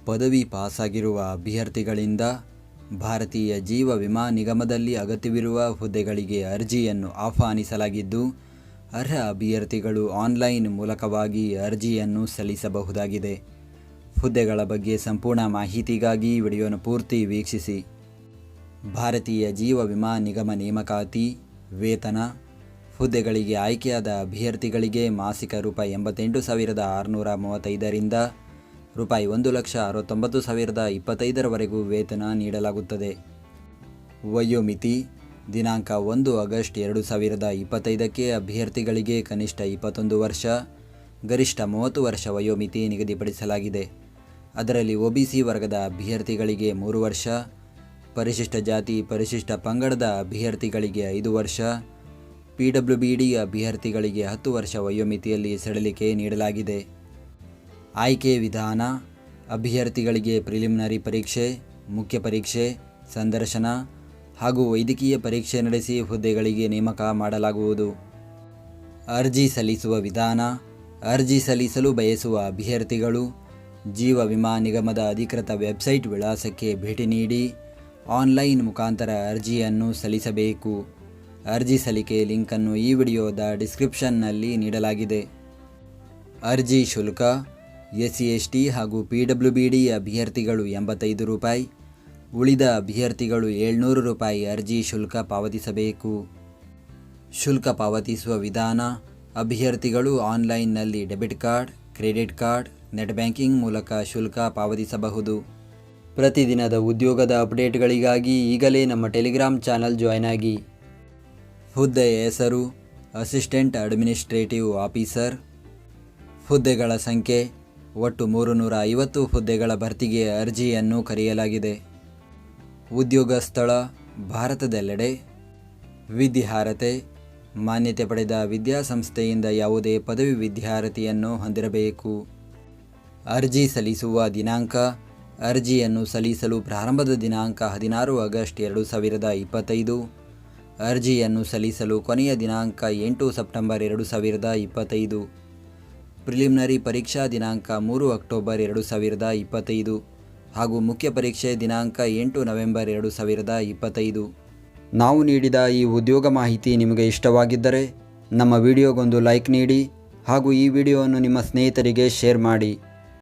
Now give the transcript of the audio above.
ಪದವಿ ಪಾಸಾಗಿರುವ ಅಭ್ಯರ್ಥಿಗಳಿಂದ ಭಾರತೀಯ ಜೀವ ವಿಮಾ ನಿಗಮದಲ್ಲಿ ಅಗತ್ಯವಿರುವ ಹುದ್ದೆಗಳಿಗೆ ಅರ್ಜಿಯನ್ನು ಆಹ್ವಾನಿಸಲಾಗಿದ್ದು, ಅರ್ಹ ಅಭ್ಯರ್ಥಿಗಳು ಆನ್ಲೈನ್ ಮೂಲಕವಾಗಿ ಅರ್ಜಿಯನ್ನು ಸಲ್ಲಿಸಬಹುದಾಗಿದೆ. ಹುದ್ದೆಗಳ ಬಗ್ಗೆ ಸಂಪೂರ್ಣ ಮಾಹಿತಿಗಾಗಿ ವಿಡಿಯೋನ ಪೂರ್ತಿ ವೀಕ್ಷಿಸಿ. ಭಾರತೀಯ ಜೀವ ವಿಮಾ ನಿಗಮ ನೇಮಕಾತಿ ವೇತನ. ಹುದ್ದೆಗಳಿಗೆ ಆಯ್ಕೆಯಾದ ಅಭ್ಯರ್ಥಿಗಳಿಗೆ ಮಾಸಿಕ ₹88,635ರಿಂದ ₹1,69,025 ವೇತನ ನೀಡಲಾಗುತ್ತದೆ. ವಯೋಮಿತಿ ದಿನಾಂಕ 1 ಆಗಸ್ಟ್ 2025ಕ್ಕೆ ಅಭ್ಯರ್ಥಿಗಳಿಗೆ ಕನಿಷ್ಠ 21 ವರ್ಷ, ಗರಿಷ್ಠ 30 ವರ್ಷ ವಯೋಮಿತಿ ನಿಗದಿಪಡಿಸಲಾಗಿದೆ. ಅದರಲ್ಲಿ OBC ವರ್ಗದ ಅಭ್ಯರ್ಥಿಗಳಿಗೆ 3 ವರ್ಷ, ಪರಿಶಿಷ್ಟ ಜಾತಿ ಪರಿಶಿಷ್ಟ ಪಂಗಡದ ಅಭ್ಯರ್ಥಿಗಳಿಗೆ 5 ವರ್ಷ, PWBD ಅಭ್ಯರ್ಥಿಗಳಿಗೆ 10 ವರ್ಷ ವಯೋಮಿತಿಯಲ್ಲಿ ಸಡಿಲಿಕೆ ನೀಡಲಾಗಿದೆ. ಆಯ್ಕೆ ವಿಧಾನ: ಅಭ್ಯರ್ಥಿಗಳಿಗೆ ಪ್ರಿಲಿಮಿನರಿ ಪರೀಕ್ಷೆ, ಮುಖ್ಯ ಪರೀಕ್ಷೆ, ಸಂದರ್ಶನ ಹಾಗೂ ವೈದ್ಯಕೀಯ ಪರೀಕ್ಷೆ ನಡೆಸಿ ಹುದ್ದೆಗಳಿಗೆ ನೇಮಕ ಮಾಡಲಾಗುವುದು. ಅರ್ಜಿ ಸಲ್ಲಿಸುವ ವಿಧಾನ: ಅರ್ಜಿ ಸಲ್ಲಿಸಲು ಬಯಸುವ ಅಭ್ಯರ್ಥಿಗಳು ಜೀವ ವಿಮಾ ನಿಗಮದ ಅಧಿಕೃತ ವೆಬ್ಸೈಟ್ ವಿಳಾಸಕ್ಕೆ ಭೇಟಿ ನೀಡಿ ಆನ್ಲೈನ್ ಮುಖಾಂತರ ಅರ್ಜಿಯನ್ನು ಸಲ್ಲಿಸಬೇಕು. ಅರ್ಜಿ ಸಲ್ಲಿಕೆ ಲಿಂಕನ್ನು ಈ ವಿಡಿಯೋದ ಡಿಸ್ಕ್ರಿಪ್ಷನ್ನಲ್ಲಿ ನೀಡಲಾಗಿದೆ. ಅರ್ಜಿ ಶುಲ್ಕ: SC/ST ಹಾಗೂ PWBD ಅಭ್ಯರ್ಥಿಗಳು ₹85, ಉಳಿದ ಅಭ್ಯರ್ಥಿಗಳು ₹700 ಅರ್ಜಿ ಶುಲ್ಕ ಪಾವತಿಸಬೇಕು. ಶುಲ್ಕ ಪಾವತಿಸುವ ವಿಧಾನ: ಅಭ್ಯರ್ಥಿಗಳು ಆನ್ಲೈನ್ನಲ್ಲಿ debit card, credit card, net banking ಮೂಲಕ ಶುಲ್ಕ ಪಾವತಿಸಬಹುದು. ಪ್ರತಿದಿನದ ಉದ್ಯೋಗದ ಅಪ್ಡೇಟ್ಗಳಿಗಾಗಿ ಈಗಲೇ ನಮ್ಮ ಟೆಲಿಗ್ರಾಮ್ ಚಾನಲ್ ಜಾಯ್ನ್ ಆಗಿ. ಹುದ್ದೆಯ ಹೆಸರು: ಅಸಿಸ್ಟೆಂಟ್ ಅಡ್ಮಿನಿಸ್ಟ್ರೇಟಿವ್ ಆಫೀಸರ್. ಹುದ್ದೆಗಳ ಸಂಖ್ಯೆ: ಒಟ್ಟು 350 ಹುದ್ದೆಗಳ ಭರ್ತಿಗೆ ಅರ್ಜಿಯನ್ನು ಕರೆಯಲಾಗಿದೆ. ಉದ್ಯೋಗ ಸ್ಥಳ: ಭಾರತದೆಲ್ಲೆಡೆ. ವಿದ್ಯಾರ್ಹತೆ: ಮಾನ್ಯತೆ ಪಡೆದ ವಿದ್ಯಾಸಂಸ್ಥೆಯಿಂದ ಯಾವುದೇ ಪದವಿ ವಿದ್ಯಾರ್ಹತೆಯನ್ನು ಹೊಂದಿರಬೇಕು. ಅರ್ಜಿ ಸಲ್ಲಿಸುವ ದಿನಾಂಕ: ಅರ್ಜಿಯನ್ನು ಸಲ್ಲಿಸಲು ಪ್ರಾರಂಭದ ದಿನಾಂಕ 16 ಆಗಸ್ಟ್ 2025. ಅರ್ಜಿಯನ್ನು ಸಲ್ಲಿಸಲು ಕೊನೆಯ ದಿನಾಂಕ 8 ಸೆಪ್ಟೆಂಬರ್ 2025. ಪ್ರಿಲಿಮಿನರಿ ಪರೀಕ್ಷಾ ದಿನಾಂಕ 3 ಅಕ್ಟೋಬರ್ 2025 ಹಾಗೂ ಮುಖ್ಯ ಪರೀಕ್ಷೆ ದಿನಾಂಕ 8 ನವೆಂಬರ್ 2025. ನಾವು ನೀಡಿದ ಈ ಉದ್ಯೋಗ ಮಾಹಿತಿ ನಿಮಗೆ ಇಷ್ಟವಾಗಿದ್ದರೆ ನಮ್ಮ ವಿಡಿಯೋಗೊಂದು ಲೈಕ್ ನೀಡಿ ಹಾಗೂ ಈ ವಿಡಿಯೋವನ್ನು ನಿಮ್ಮ ಸ್ನೇಹಿತರಿಗೆ ಶೇರ್ ಮಾಡಿ.